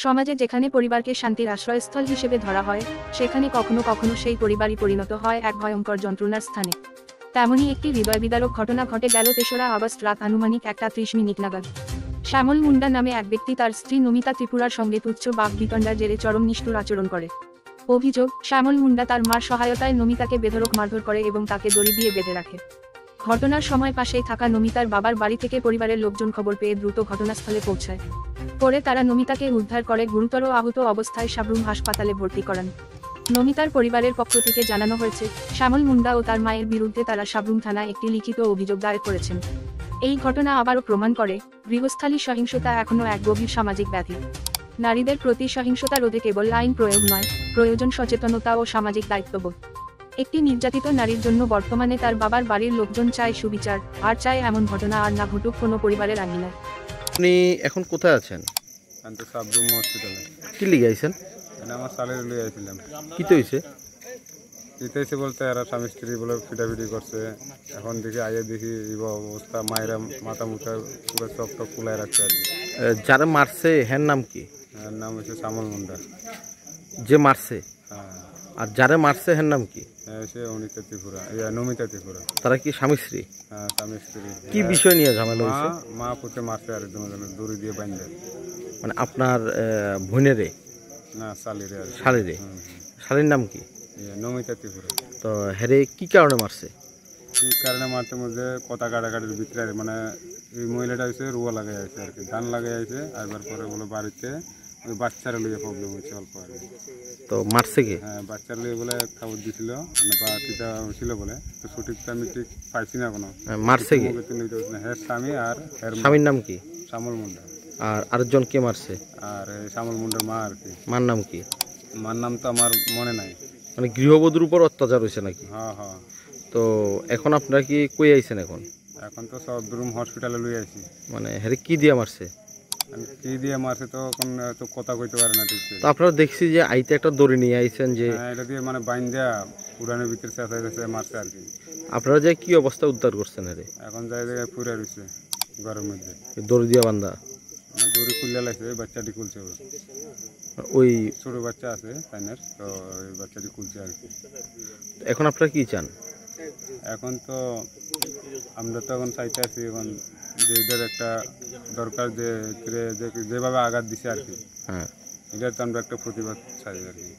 সমাজে যেখানে পরিবারকে শান্তির আশ্রয়স্থল হিসেবে ধরা হয়, সেখানে কখনো কখনো সেই পরিবারই পরিণত হয় এক ভয়ঙ্কর যন্ত্রণার স্থানে। তেমনই একটি হৃদয়বিদারক ঘটনা ঘটে গেল ৩রা আগস্ট রাত আনুমানিক ১:৩০ নাগাদ। শ্যামল মুন্ডা নামে এক ব্যক্তি তার স্ত্রী নমিতা ত্রিপুরার সঙ্গে তুচ্ছ বাকবিতণ্ডার জেরে চরম নিষ্ঠুর আচরণ করে। অভিযোগ, শ্যামল মুন্ডা তার মার সহায়তায় নমিতাকে বেধড়ক মারধর করে এবং তাকে দড়ি দিয়ে বেঁধে রাখে। ঘটনার সময় পাশেই থাকা নমিতার বাবার বাড়ি থেকে পরিবারের লোকজন খবর পেয়ে দ্রুত ঘটনাস্থলে পৌঁছায়। পরে তারা নমিতাকে উদ্ধার করে গুরুতর আহত অবস্থায় সাব্রুম হাসপাতালে ভর্তি করান। নমিতার পরিবারের পক্ষ থেকে জানানো হয়েছে, শ্যামল মুন্ডা ও তার মায়ের বিরুদ্ধে তারা সাব্রুম থানায় একটি লিখিত অভিযোগ দায়ের করেছেন। এই ঘটনা আবারও প্রমাণ করে, গৃহস্থালী সহিংসতা এখনও এক গভীর সামাজিক ব্যাধি। নারীদের প্রতি সহিংসতা রোধে কেবল আইন প্রয়োগ নয়, প্রয়োজন সচেতনতা ও সামাজিক দায়িত্ববোধ। একটি নির্যাতিত নারীর জন্য বর্তমানে তার বাবার বাড়ির লোকজন চায় সুবিচার, আর চায় এমন ঘটনা আর না ঘটুক কোনো পরিবারের আঙিনায়। আপনি এখন কোথায় আছেন? আমি তো সাবরুম হসপিটালে। কি লিগে আইছেন? আমার সালের লিয়ে আইছিলাম। কি তো হয়েছে? জিতেছে বলতে এরা স্বামী স্ত্রী বলে ফিটাফিটি করছে। এখন দেখি আগে দেখি এই অবস্থা, মায়েরা মাথা মুখা পুরো চপ টপ ফুলাই রাখছে আর কি। যারা মারছে হ্যার নাম কি? এর নাম হচ্ছে শ্যামল মুন্ডা। যে মারছে? হ্যাঁ। আর যারা মারছে হ্যার নাম কি? সে অনিতা ত্রিপুরা, নমিতা ত্রিপুরা। তারা কি স্বামী স্ত্রী? হ্যাঁ, স্বামী স্ত্রী। কি বিষয় নিয়ে ঝামেলা হয়েছে? মা পুতে মারছে আর একদম দড়ি দিয়ে বাঁধে। মানে আপনার বোনেরে? না, শালিরে আর কি। শালিরে? শালির নাম কি? নমিতা ত্রিপুরা। তো হেরে কি কারণে মারছে? কি কারণে মারতে মধ্যে কথা কাটাকাটির ভিতরে মানে এই মহিলাটা হয়েছে রুয়া লাগাই আছে আর কি, ধান লাগাই আছে। আইবার পরে বলে বাড়িতে ওই বাচ্চারা লিয়ে প্রবলেম হয়েছে অল্প আর কি। তো মারছে কি? হ্যাঁ, বাচ্চার লিয়ে বলে খাবার দিছিল মানে বা টিটা ছিল বলে, তো সঠিকটা আমি ঠিক পাইছি না কোনো। মারছে কি? হ্যাঁ, স্বামী আর স্বামীর নাম কি? শ্যামল মুন্ডা। আর আরেকজন কে মারছে? আর শ্যামল মুন্ডার মা আর কি। মার নাম কি? মার নাম তো আমার মনে নাই। মানে গৃহবধূর উপর অত্যাচার হয়েছে নাকি? হ্যাঁ হ্যাঁ। তো এখন আপনারা কি কই আইছেন? এখন তো সাবরুম হসপিটালে লই আইছি। মানে হেরে কি দিয়ে মারছে? কি দিয়ে মারছে তো এখন তো কথা কইতে পারে না ঠিক। তো আপনারা দেখছি যে আইতে একটা দড়ি নিয়ে আইছেন, যে এটা দিয়ে মানে বাইন দেয়া পুরানের ভিতরে চেঁচাই গেছে মারছে আর কি। আপনারা যে কি অবস্থা উদ্ধার করছেন হেরে? এখন যাই জায়গায় পুরা রয়েছে ঘরের মধ্যে, দড়ি দিয়ে বান্ধা। দড়ি খুললে লাগছে, বাচ্চাটি খুলছে। ওই ছোট বাচ্চা আছে তাইনের, তো ওই বাচ্চাটি খুলছে আর কি। এখন আপনারা কি চান? এখন তো আমরা তো এখন চাইতে আছি এখন যে এটার একটা দরকার, যে যেভাবে আঘাত দিছে আর কি। হ্যাঁ, এটার তো আমরা একটা প্রতিবাদ চাই আর কি।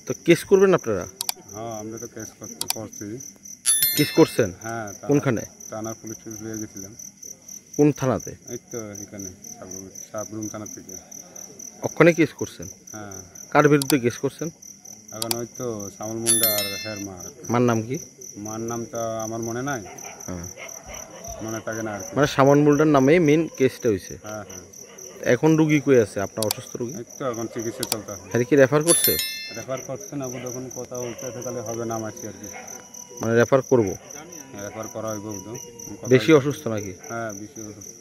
তো কেস করবেন আপনারা? হ্যাঁ, আমরা তো কেস করছি। কেস করছেন? হ্যাঁ। কোনখানে? থানার পুলিশ লিয়ে গেছিলাম। কোন থানাতে? এই তো এখানে সাবরুম থানা থেকে। ওখানে কেস করছেন? হ্যাঁ। কার বিরুদ্ধে কেস করছেন? এখন ওই তো শ্যামল মুন্ডা আর হের মা। মার নাম কি? মার নাম তো আমার মনে নাই। হ্যাঁ, মনে থাকে না আর কি। মানে সামান মুল্ডার নামে মেন কেসটা হয়েছে। হ্যাঁ হ্যাঁ। এখন রুগী কই আছে? আপনার অসুস্থ রুগী? এই তো এখন চিকিৎসা চলতে আছে। হ্যাঁ, কি রেফার করছে? রেফার করছে না, যখন কথা বলতে আছে তাহলে হবে না মারছি আর কি। মানে রেফার করবো? রেফার করা হইব তো। বেশি অসুস্থ নাকি? হ্যাঁ, বেশি অসুস্থ।